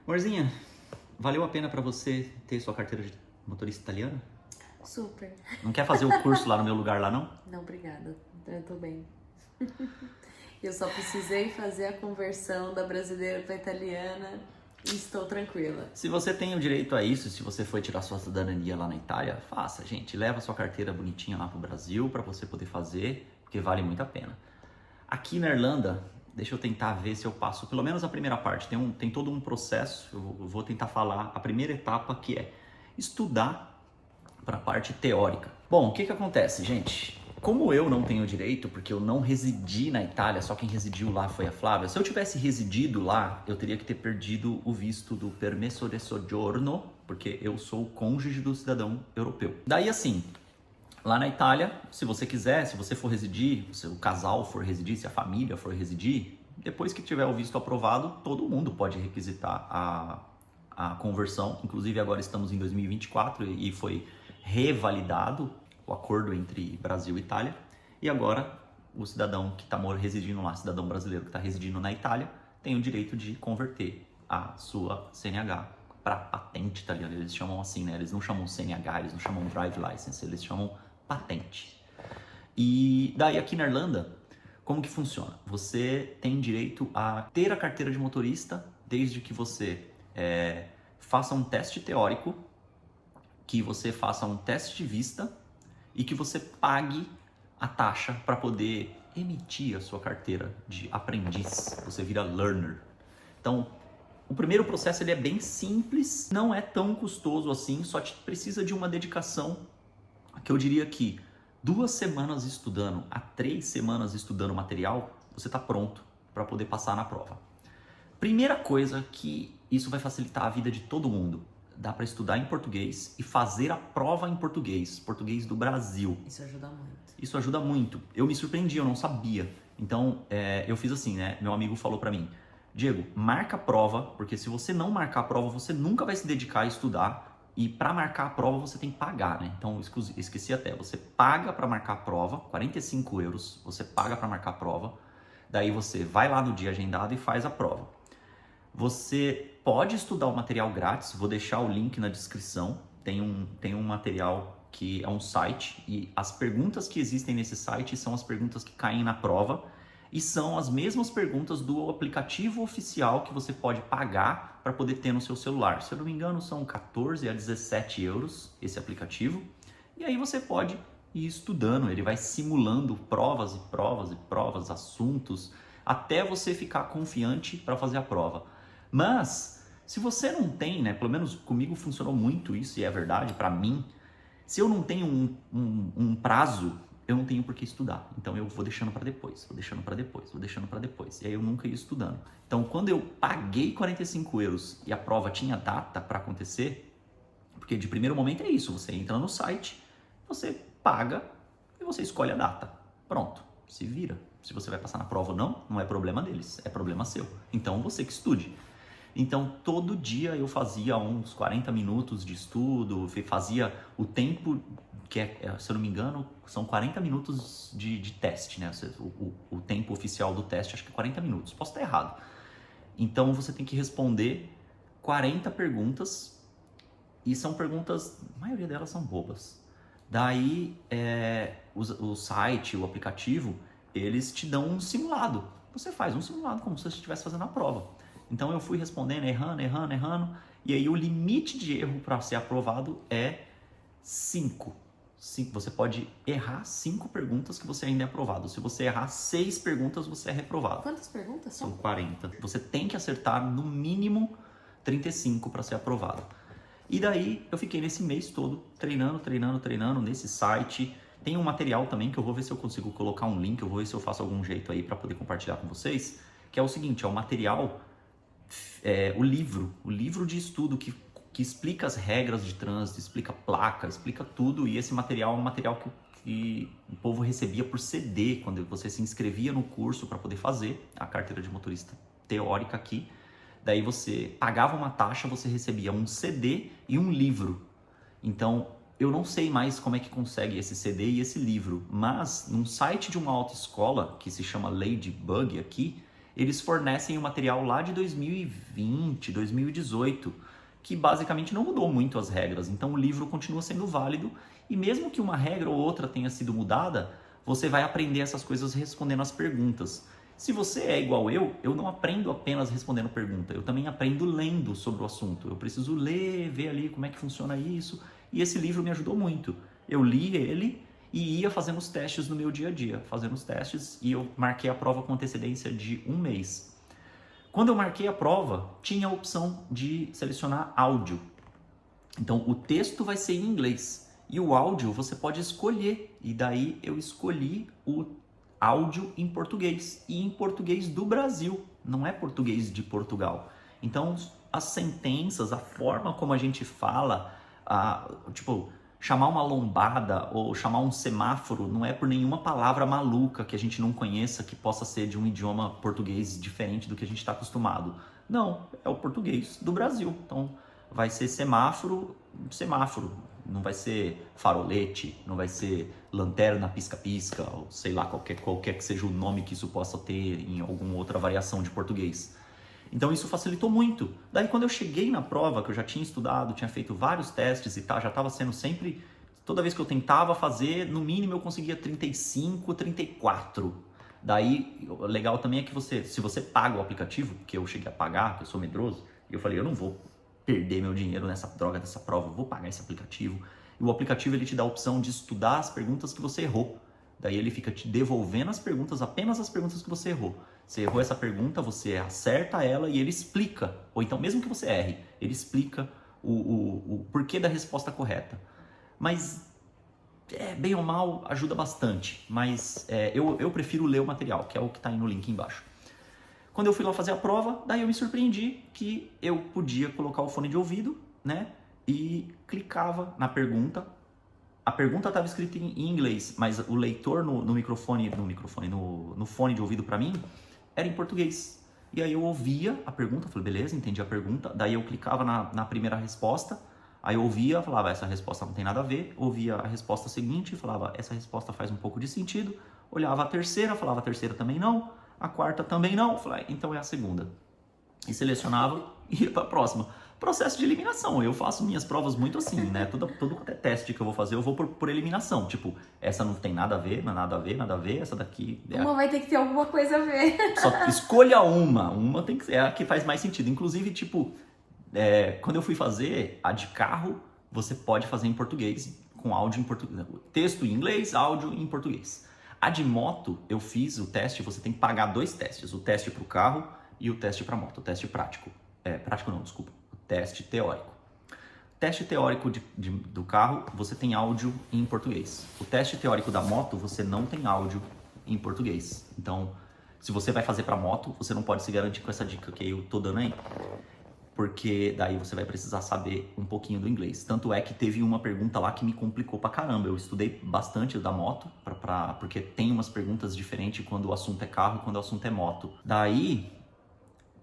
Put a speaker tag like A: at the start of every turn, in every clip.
A: Amorzinha, valeu a pena pra você ter sua carteira de motorista italiano?
B: Super.
A: Não quer fazer o curso lá no meu lugar lá, não?
B: Não, obrigada. Eu tô bem. Eu só precisei fazer a conversão da brasileira para italiana e estou tranquila.
A: Se você tem o direito a isso, se você for tirar sua cidadania lá na Itália, faça, gente. Leva sua carteira bonitinha lá pro Brasil pra você poder fazer, porque vale muito a pena. Aqui na Irlanda, deixa eu tentar ver se eu passo pelo menos a primeira parte. Tem todo um processo, eu vou tentar falar a primeira etapa, que é estudar para a parte teórica. Bom, o que acontece, gente? Como eu não tenho direito, porque eu não residi na Itália, só quem residiu lá foi a Flávia. Se eu tivesse residido lá, eu teria que ter perdido o visto do permesso de soggiorno, porque eu sou o cônjuge do cidadão europeu. Daí assim, lá na Itália, se você quiser, se você for residir, se o casal for residir, se a família for residir, depois que tiver o visto aprovado, todo mundo pode requisitar a conversão. Inclusive agora estamos em 2024 e foi revalidado o acordo entre Brasil e Itália. E agora o cidadão que está residindo lá, cidadão brasileiro que está residindo na Itália, tem o direito de converter a sua CNH para patente italiana. Eles chamam assim, né? Eles não chamam CNH, eles não chamam Drive License, eles chamam patente. E daí aqui na Irlanda, como que funciona? Você tem direito a ter a carteira de motorista desde que você faça um teste teórico, que você faça um teste de vista e que você pague a taxa para poder emitir a sua carteira de aprendiz. Você vira learner. Então, o primeiro processo ele é bem simples, não é tão custoso assim, só te precisa de uma dedicação, que eu diria que 2 semanas estudando a 3 semanas estudando material, você está pronto para poder passar na prova. Primeira coisa que isso vai facilitar a vida de todo mundo. Dá para estudar em português e fazer a prova em português, português do Brasil.
B: Isso ajuda muito.
A: Isso ajuda muito. Eu me surpreendi, eu não sabia. Então, eu fiz assim, né? Meu amigo falou para mim, Diego, marca a prova, porque se você não marcar a prova, você nunca vai se dedicar a estudar. E para marcar a prova, você tem que pagar, né? Então, esqueci até. Você paga para marcar a prova, 45 euros. Você paga para marcar a prova. Daí você vai lá no dia agendado e faz a prova. Você pode estudar o material grátis, vou deixar o link na descrição. Tem um material que é um site e as perguntas que existem nesse site são as perguntas que caem na prova e são as mesmas perguntas do aplicativo oficial que você pode pagar para poder ter no seu celular. Se eu não me engano, são 14 a 17 euros esse aplicativo. E aí você pode ir estudando, ele vai simulando provas e provas e provas, assuntos, até você ficar confiante para fazer a prova. Mas, se você não tem, né, pelo menos comigo funcionou muito isso e é verdade para mim, se eu não tenho um prazo, eu não tenho por que estudar. Então eu vou deixando para depois, vou deixando para depois, vou deixando para depois. E aí eu nunca ia estudando. Então quando eu paguei 45 euros e a prova tinha data para acontecer, porque de primeiro momento é isso, você entra no site, você paga e você escolhe a data. Pronto, se vira. Se você vai passar na prova ou não, não é problema deles, é problema seu. Então você que estude. Então, todo dia eu fazia uns 40 minutos de estudo, fazia o tempo, que se eu não me engano, são 40 minutos de teste, né? O tempo oficial do teste, acho que é 40 minutos, posso estar errado. Então, você tem que responder 40 perguntas, e são perguntas, a maioria delas são bobas. Daí, o site, o aplicativo, eles te dão um simulado. Você faz um simulado como se você estivesse fazendo a prova. Então eu fui respondendo, errando, e aí o limite de erro para ser aprovado é 5. Você pode errar 5 perguntas que você ainda é aprovado. Se você errar 6 perguntas, você é reprovado.
B: Quantas perguntas são?
A: São 40. Você tem que acertar no mínimo 35 para ser aprovado. E daí eu fiquei nesse mês todo treinando nesse site. Tem um material também que eu vou ver se eu consigo colocar um link, eu vou ver se eu faço algum jeito aí para poder compartilhar com vocês, que é o seguinte, é o material, o livro de estudo que explica as regras de trânsito, explica placa, explica tudo, e esse material é um material que o povo recebia por CD, quando você se inscrevia no curso para poder fazer a carteira de motorista teórica aqui. Daí você pagava uma taxa, você recebia um CD e um livro. Então, eu não sei mais como é que consegue esse CD e esse livro, mas num site de uma autoescola que se chama Ladybug aqui, eles fornecem o material lá de 2020, 2018, que basicamente não mudou muito as regras. Então o livro continua sendo válido e mesmo que uma regra ou outra tenha sido mudada, você vai aprender essas coisas respondendo as perguntas. Se você é igual eu não aprendo apenas respondendo pergunta, eu também aprendo lendo sobre o assunto. Eu preciso ler, ver ali como é que funciona isso, e esse livro me ajudou muito. Eu li ele e ia fazendo os testes no meu dia a dia, fazendo os testes, e eu marquei a prova com antecedência de 1 mês. Quando eu marquei a prova, tinha a opção de selecionar áudio. Então o texto vai ser em inglês e o áudio você pode escolher, e daí eu escolhi o áudio em português, e em português do Brasil, não é português de Portugal. Então as sentenças, a forma como a gente fala, tipo, chamar uma lombada ou chamar um semáforo não é por nenhuma palavra maluca que a gente não conheça, que possa ser de um idioma português diferente do que a gente está acostumado. Não, é o português do Brasil. Então vai ser semáforo, semáforo. Não vai ser farolete, não vai ser lanterna pisca-pisca, ou sei lá, qualquer que seja o nome que isso possa ter em alguma outra variação de português. Então isso facilitou muito. Daí quando eu cheguei na prova, que eu já tinha estudado, tinha feito vários testes e tal, já estava sendo sempre, toda vez que eu tentava fazer, no mínimo eu conseguia 35, 34. Daí, o legal também é que se você paga o aplicativo, que eu cheguei a pagar, que eu sou medroso, e eu falei, eu não vou perder meu dinheiro nessa droga dessa prova, eu vou pagar esse aplicativo. E o aplicativo ele te dá a opção de estudar as perguntas que você errou. Daí ele fica te devolvendo as perguntas, apenas as perguntas que você errou. Você errou essa pergunta, você acerta ela e ele explica. Ou então, mesmo que você erre, ele explica o porquê da resposta correta. Mas, bem ou mal, ajuda bastante. Mas eu prefiro ler o material, que é o que está aí no link embaixo. Quando eu fui lá fazer a prova, daí eu me surpreendi que eu podia colocar o fone de ouvido, né? E clicava na pergunta. A pergunta estava escrita em inglês, mas o leitor no fone de ouvido para mim era em português. E aí eu ouvia a pergunta, falei, beleza, entendi a pergunta. Daí eu clicava na primeira resposta, aí eu ouvia, falava, essa resposta não tem nada a ver. Ouvia a resposta seguinte, falava, essa resposta faz um pouco de sentido. Olhava a terceira, falava, a terceira também não. A quarta também não. Falei, então é a segunda. E selecionava e ia para a próxima. Processo de eliminação. Eu faço minhas provas muito assim, né? Todo teste que eu vou fazer, eu vou por eliminação. Tipo, essa não tem nada a ver, não é nada a ver, nada a ver. Essa daqui...
B: Uma vai ter que ter alguma coisa a ver.
A: Só escolha uma. Uma tem que ser a que faz mais sentido. Inclusive, tipo, quando eu fui fazer a de carro, você pode fazer em português, com áudio em português. Texto em inglês, áudio em português. A de moto, eu fiz o teste, você tem que pagar 2 testes. O teste para o carro e o teste para moto. O teste prático. Prático não, desculpa. O teste teórico. O teste teórico do carro, você tem áudio em português. O teste teórico da moto, você não tem áudio em português. Então, se você vai fazer para moto, você não pode se garantir com essa dica que eu tô dando aí. Porque daí você vai precisar saber um pouquinho do inglês. Tanto é que teve uma pergunta lá que me complicou pra caramba. Eu estudei bastante da moto, porque tem umas perguntas diferentes quando o assunto é carro e quando o assunto é moto. Daí,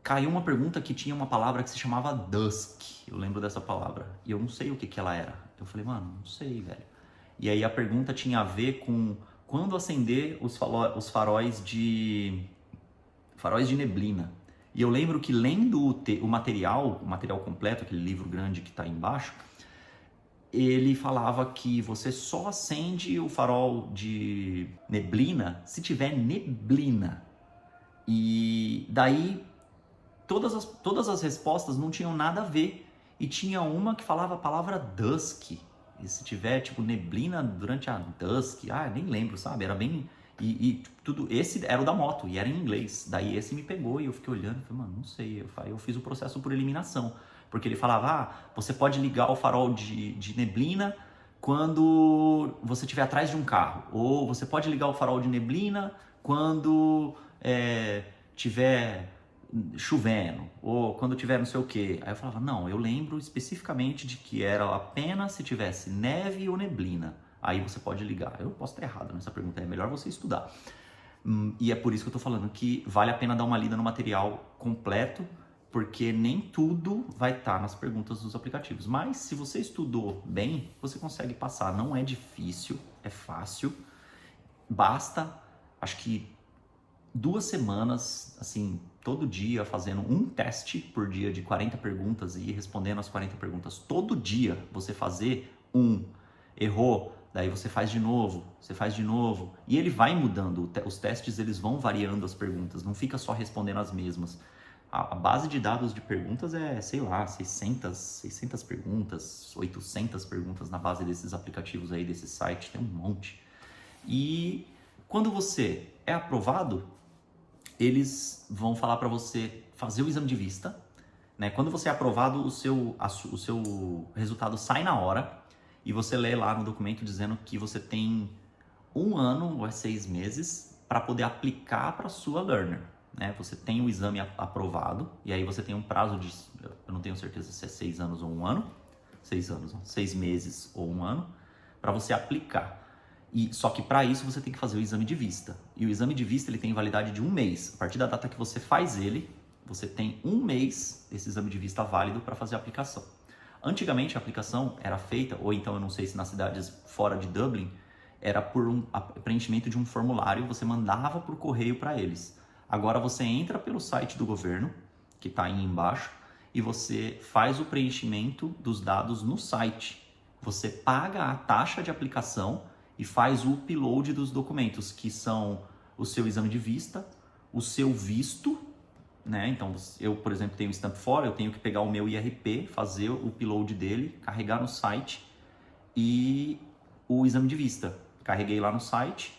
A: caiu uma pergunta que tinha uma palavra que se chamava dusk. Eu lembro dessa palavra. E eu não sei o que ela era. Eu falei, mano, não sei, velho. E aí a pergunta tinha a ver com quando acender os faróis de neblina. E eu lembro que lendo o material completo, aquele livro grande que está aí embaixo, ele falava que você só acende o farol de neblina se tiver neblina. E daí todas as respostas não tinham nada a ver. E tinha uma que falava a palavra dusk. E se tiver tipo neblina durante a dusk, nem lembro, sabe? Era bem... E tudo, esse era o da moto e era em inglês. Daí esse me pegou e eu fiquei olhando e falei, mano, não sei. Eu fiz o processo por eliminação. Porque ele falava, você pode ligar o farol de neblina quando você estiver atrás de um carro. Ou você pode ligar o farol de neblina quando tiver chovendo. Ou quando tiver não sei o quê. Aí eu falava, não, eu lembro especificamente de que era apenas se tivesse neve ou neblina. Aí você pode ligar. Eu posso estar errado nessa pergunta, é melhor você estudar. E é por isso que eu estou falando que vale a pena dar uma lida no material completo, porque nem tudo vai estar nas perguntas dos aplicativos. Mas se você estudou bem, você consegue passar. Não é difícil, é fácil. Basta, acho que 2 semanas, assim, todo dia fazendo um teste por dia de 40 perguntas e respondendo as 40 perguntas. Todo dia você fazer errou, daí você faz de novo, e ele vai mudando. Os testes, eles vão variando as perguntas, não fica só respondendo as mesmas. A base de dados de perguntas é, sei lá, 600 perguntas, 800 perguntas na base desses aplicativos aí, desse site, tem um monte. E quando você é aprovado, eles vão falar para você fazer o exame de vista, né? Quando você é aprovado, o seu resultado sai na hora e você lê lá no documento dizendo que você tem 1 ano ou 6 meses para poder aplicar para sua learner, né? Você tem o exame aprovado e aí você tem um prazo de, eu não tenho certeza se é 6 anos ou 1 ano, 6 meses ou 1 ano, para você aplicar. E só que para isso você tem que fazer o exame de vista. E o exame de vista ele tem validade de 1 mês. A partir da data que você faz ele, você tem 1 mês esse exame de vista válido para fazer a aplicação. Antigamente a aplicação era feita, ou então eu não sei se nas cidades fora de Dublin, era por preenchimento de um formulário, você mandava por correio para eles. Agora você entra pelo site do governo, que está aí embaixo, e você faz o preenchimento dos dados no site. Você paga a taxa de aplicação e faz o upload dos documentos, que são o seu exame de vista, o seu visto, né? Então, eu, por exemplo, tenho o Stamp For, eu tenho que pegar o meu IRP, fazer o upload dele, carregar no site e o exame de vista. Carreguei lá no site,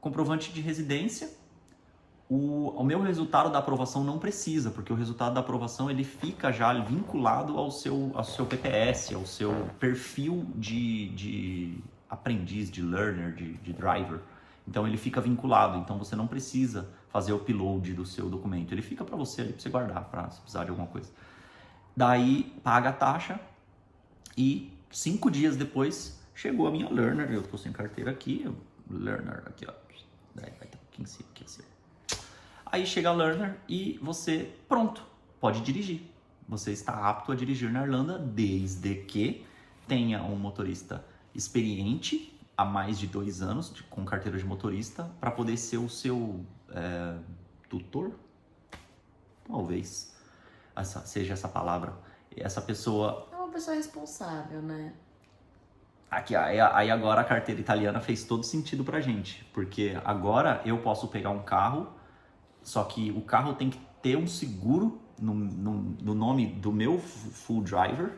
A: comprovante de residência. O meu resultado da aprovação não precisa, porque o resultado da aprovação ele fica já vinculado ao seu PPS, ao seu perfil de aprendiz, de learner, de driver. Então ele fica vinculado, então você não precisa fazer o upload do seu documento. Ele fica para você ali, para você guardar, para se precisar de alguma coisa. Daí paga a taxa e 5 dias depois chegou a minha learner. Eu tô sem carteira aqui, learner aqui, ó. Daí vai estar aqui em cima, aqui assim. Aí chega a learner e você, pronto, pode dirigir. Você está apto a dirigir na Irlanda desde que tenha um motorista experiente há mais de 2 anos com carteira de motorista para poder ser o seu tutor, talvez seja essa palavra. Essa pessoa
B: É uma pessoa responsável, né?
A: aqui, aí agora a carteira italiana fez todo sentido pra gente, porque agora eu posso pegar um carro, só que o carro tem que ter um seguro no nome do meu full driver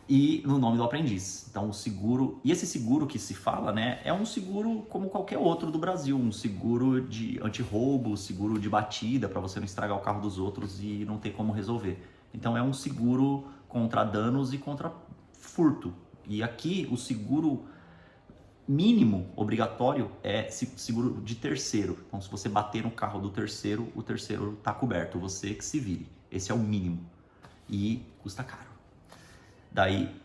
A: e no nome do aprendiz. Então o seguro, e esse seguro que se fala, né, é um seguro como qualquer outro do Brasil, um seguro de anti-roubo, seguro de batida para você não estragar o carro dos outros e não ter como resolver. Então é um seguro contra danos e contra furto. E aqui o seguro mínimo obrigatório é seguro de terceiro. Então se você bater no carro do terceiro, o terceiro está coberto, você que se vire. Esse é o mínimo e custa caro. Daí,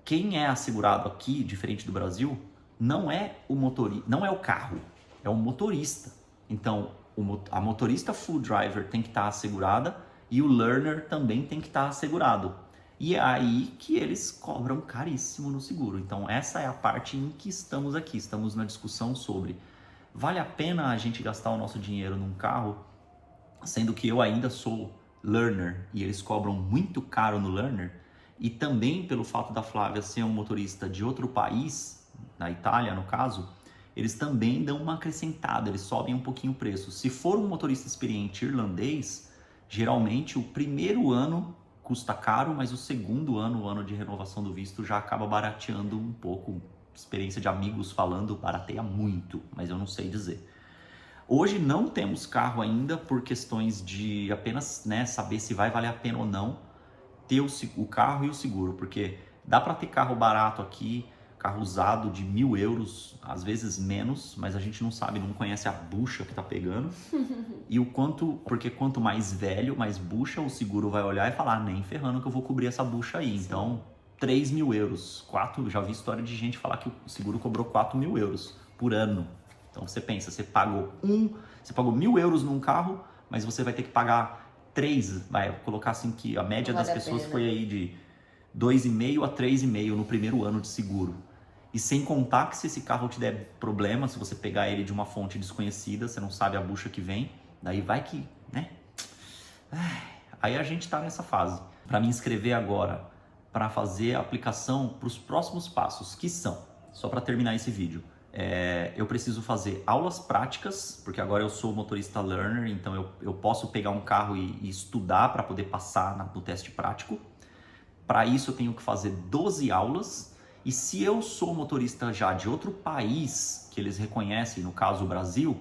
A: quem é assegurado aqui, diferente do Brasil, não é o motorista, não é o carro, é o motorista. Então, a motorista full driver tem que estar assegurada e o learner também tem que estar assegurado. E é aí que eles cobram caríssimo no seguro. Então, essa é a parte em que estamos aqui. Estamos na discussão sobre vale a pena a gente gastar o nosso dinheiro num carro, sendo que eu ainda sou learner e eles cobram muito caro no learner. E também pelo fato da Flávia ser um motorista de outro país, na Itália no caso, eles também dão uma acrescentada, eles sobem um pouquinho o preço. Se for um motorista experiente irlandês, geralmente o primeiro ano custa caro, mas o segundo ano, o ano de renovação do visto, já acaba barateando um pouco. Experiência de amigos falando, barateia muito, mas eu não sei dizer. Hoje não temos carro ainda por questões de apenas, né, saber se vai valer a pena ou não ter o carro e o seguro, porque dá para ter carro barato aqui, carro usado de 1.000 euros, às vezes menos, mas a gente não sabe, não conhece a bucha que tá pegando. E o quanto, porque quanto mais velho, mais bucha, o seguro vai olhar e falar, nem ferrando que eu vou cobrir essa bucha aí. Sim. Então, 3.000 euros, já vi história de gente falar que o seguro cobrou 4.000 euros por ano. Então você pensa, você pagou 1.000 euros num carro, mas você vai ter que pagar 3, vai colocar assim que a média das pessoas foi aí de 2,5 a 3,5 no primeiro ano de seguro. E sem contar que se esse carro te der problema, se você pegar ele de uma fonte desconhecida, você não sabe a bucha que vem, daí vai que, né? Aí a gente tá nessa fase. Para me inscrever agora, para fazer a aplicação para os próximos passos, que são, só para terminar esse vídeo, eu preciso fazer aulas práticas, porque agora eu sou motorista learner, então eu posso pegar um carro e estudar para poder passar no teste prático. Para isso eu tenho que fazer 12 aulas. E se eu sou motorista já de outro país, que eles reconhecem, no caso o Brasil,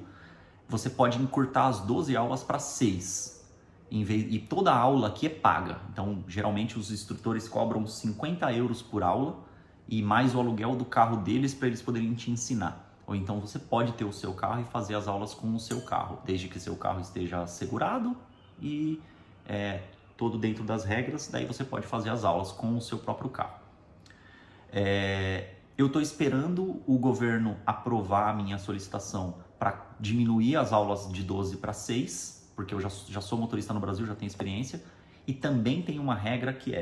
A: você pode encurtar as 12 aulas para 6. E toda aula aqui é paga. Então, geralmente os instrutores cobram 50 euros por aula e mais o aluguel do carro deles para eles poderem te ensinar. Ou então você pode ter o seu carro e fazer as aulas com o seu carro, desde que seu carro esteja segurado e todo dentro das regras, daí você pode fazer as aulas com o seu próprio carro. Eu estou esperando o governo aprovar a minha solicitação para diminuir as aulas de 12 para 6, porque eu já sou motorista no Brasil, já tenho experiência, e também tem uma regra que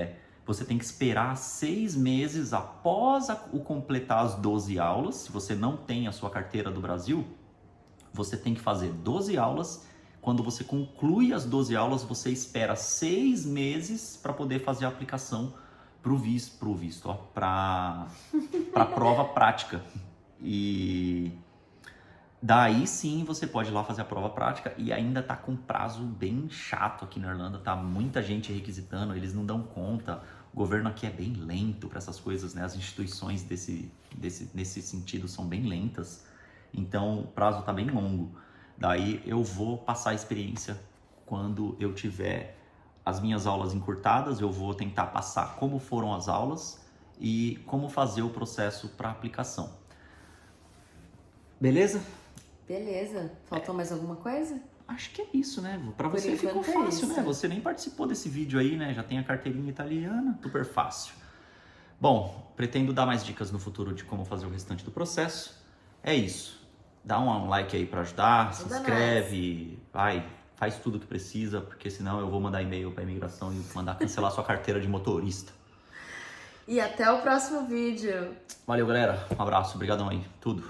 A: você tem que esperar 6 meses após o completar as 12 aulas. Se você não tem a sua carteira do Brasil, você tem que fazer 12 aulas. Quando você conclui as 12 aulas, você espera 6 meses para poder fazer a aplicação para a prova prática. E daí sim você pode ir lá fazer a prova prática, e ainda tá com prazo bem chato aqui na Irlanda, tá muita gente requisitando, eles não dão conta. O governo aqui é bem lento para essas coisas, né? As instituições nesse sentido são bem lentas, então o prazo tá bem longo. Daí eu vou passar a experiência quando eu tiver as minhas aulas encurtadas. Eu vou tentar passar como foram as aulas e como fazer o processo para aplicação. Beleza?
B: Beleza. Faltou mais alguma coisa?
A: Acho que é isso, né? Para você ficou fácil, né? Você nem participou desse vídeo aí, né? Já tem a carteirinha italiana, super fácil. Bom, pretendo dar mais dicas no futuro de como fazer o restante do processo. É isso. Dá um like aí para ajudar, se inscreve, faz tudo que precisa, porque senão eu vou mandar e-mail para a imigração e mandar cancelar sua carteira de motorista.
B: E até o próximo vídeo.
A: Valeu, galera. Um abraço. Obrigadão aí. Tudo.